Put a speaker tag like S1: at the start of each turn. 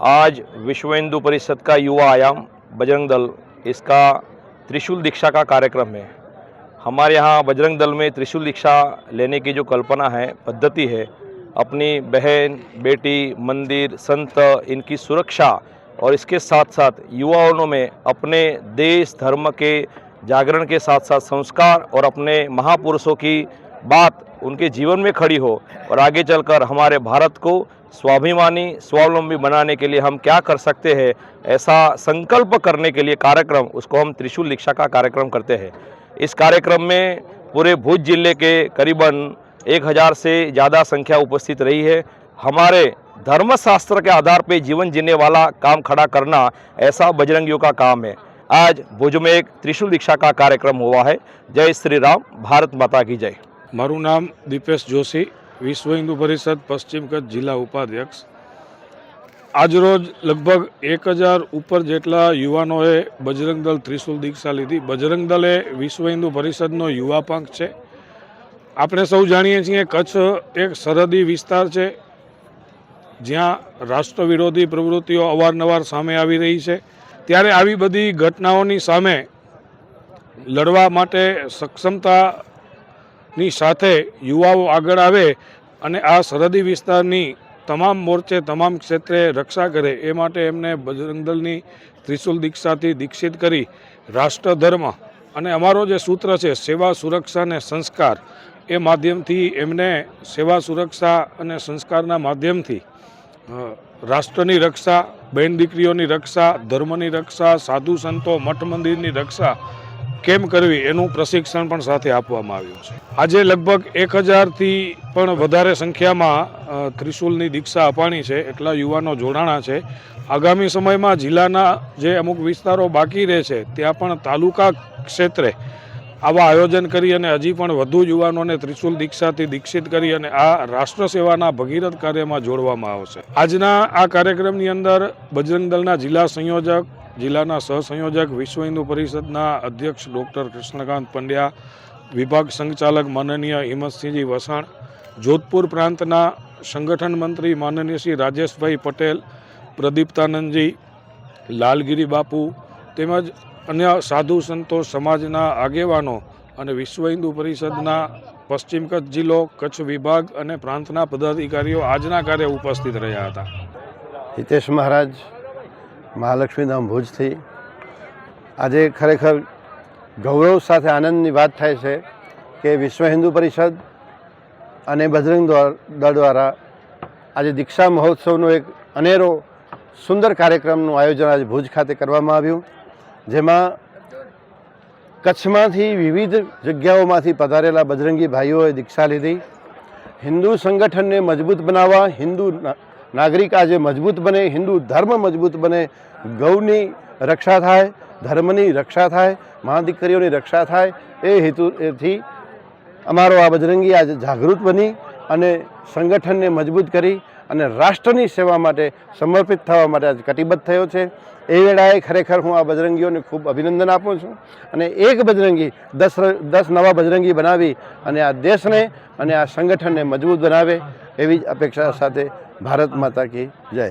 S1: आज विश्व हिंदू परिषद का युवा आयाम बजरंग दल, इसका त्रिशूल दीक्षा का कार्यक्रम है। हमारे यहाँ बजरंग दल में त्रिशूल दीक्षा लेने की जो कल्पना है, पद्धति है, अपनी बहन, बेटी, मंदिर, संत, इनकी सुरक्षा और इसके साथ साथ युवाओं में अपने देश धर्म के जागरण के साथ साथ संस्कार और अपने महापुरुषों की बात उनके जीवन में खड़ी हो और आगे चलकर हमारे भारत को स्वाभिमानी स्वावलंबी बनाने के लिए हम क्या कर सकते हैं, ऐसा संकल्प करने के लिए कार्यक्रम, उसको हम त्रिशूल दीक्षा का कार्यक्रम करते हैं। इस कार्यक्रम में पूरे भुज जिले के करीबन 1000 से ज़्यादा संख्या उपस्थित रही है। हमारे धर्मशास्त्र के आधार पर जीवन जीने वाला काम खड़ा करना ऐसा बजरंगियों का काम है। आज भुज में एक त्रिशूल दीक्षा का कार्यक्रम हुआ है। जय श्री राम, भारत माता की जय।
S2: मारू नाम दीपेश जोशी, विश्व हिंदू परिषद पश्चिम कच्छ जिला उपाध्यक्ष। आज रोज लगभग 1000 ऊपर जेटला युवानोए बजरंग दल त्रिशूल दीक्षा लीधी। बजरंग दल ए विश्व हिंदू परिषदनो युवा पंख छे। આપણે સૌ જાણીએ છીએ કચ્છ એક સરહદી વિસ્તાર છે જ્યાં રાષ્ટ્ર વિરોધી પ્રવૃત્તિઓ અવારનવાર સામે આવી રહી છે। ત્યારે આવી બધી ઘટનાઓની સામે લડવા માટે સક્ષમતાની સાથે યુવાઓ આગળ આવે અને આ સરહદી વિસ્તારની તમામ મોરચે તમામ ક્ષેત્રે રક્ષા કરે, એ માટે એમને બજરંગ દળની ત્રિશૂલ દીક્ષાથી દીક્ષિત કરી રાષ્ટ્રધર્મ અને અમારો જે સૂત્ર છે સેવા સુરક્ષા અને સંસ્કાર, એ માધ્યમથી એમને સેવા સુરક્ષા અને સંસ્કારના માધ્યમથી રાષ્ટ્રની રક્ષા, બહેન દીકરીઓની રક્ષા, ધર્મની રક્ષા, સાધુ સંતો મઠ મંદિરની રક્ષા કેમ કરવી એનું પ્રશિક્ષણ પણ સાથે આપવામાં આવ્યું છે। આજે લગભગ 1000થી પણ વધારે સંખ્યામાં ત્રિશૂલની દીક્ષા અપાણી છે, એટલા યુવાનો જોડાણા છે। આગામી સમયમાં જિલ્લાના જે અમુક વિસ્તારો બાકી રહે છે ત્યાં પણ તાલુકા ક્ષેત્રે આવા આયોજન કરી અને હજી પણ વધુ યુવાનોને ત્રિશૂલ દીક્ષાથી દીક્ષિત કરી અને આ રાષ્ટ્ર સેવાના ભગીરથ કાર્યમાં જોડવામાં આવશે। આજના આ કાર્યક્રમની અંદર બજરંગ દળના જિલ્લા સંયોજક, જિલ્લાના સહસંયોજક, વિશ્વ હિન્દુ પરિષદના અધ્યક્ષ ડૉક્ટર કૃષ્ણકાંત પંડ્યા, વિભાગ સંચાલક માનનીય હિંમતસિંહજી વસાણ, જોધપુર પ્રાંતના સંગઠન મંત્રી માનનીય શ્રી રાજેશભાઈ પટેલ, પ્રદીપ્તાનંદજી, લાલગીરી બાપુ તેમજ અન્ય સાધુ સંતો, સમાજના આગેવાનો અને વિશ્વ હિન્દુ પરિષદના પશ્ચિમ કચ્છ જિલ્લો, કચ્છ વિભાગ અને પ્રાંતના પદાધિકારીઓ આજના કાર્ય ઉપસ્થિત રહ્યા હતા।
S3: હિતેશ મહારાજ, મહાલક્ષ્મીધામ ભુજથી આજે ખરેખર ગૌરવ સાથે આનંદની વાત થાય છે કે વિશ્વ હિન્દુ પરિષદ અને બજરંગ દળ દ્વારા આજે દીક્ષા મહોત્સવનો એક અનેરો સુંદર કાર્યક્રમનું આયોજન આજે ભુજ ખાતે કરવામાં આવ્યું, જેમાં કચ્છમાંથી વિવિધ જગ્યાઓમાંથી પધારેલા બજરંગી ભાઈઓએ દીક્ષા લીધી। હિન્દુ સંગઠનને મજબૂત બનાવવા, હિન્દુ નાગરિક આજે મજબૂત બને, હિન્દુ ધર્મ મજબૂત બને, ગૌની રક્ષા થાય, ધર્મની રક્ષા થાય, મા દીકરીઓની રક્ષા થાય, એ હેતુથી અમારો આ બજરંગી આજે જાગૃત બની અને સંગઠનને મજબૂત કરી અને રાષ્ટ્રની સેવા માટે સમર્પિત થવા માટે આજે કટિબદ્ધ થયો છે। એ વેળાએ ખરેખર હું આ બજરંગીઓને ખૂબ અભિનંદન આપું છું અને એક બજરંગી 10 નવા બજરંગી બનાવી અને આ દેશને અને આ સંગઠનને મજબૂત બનાવે એવી જ અપેક્ષા સાથે ભારત માતા કી જય।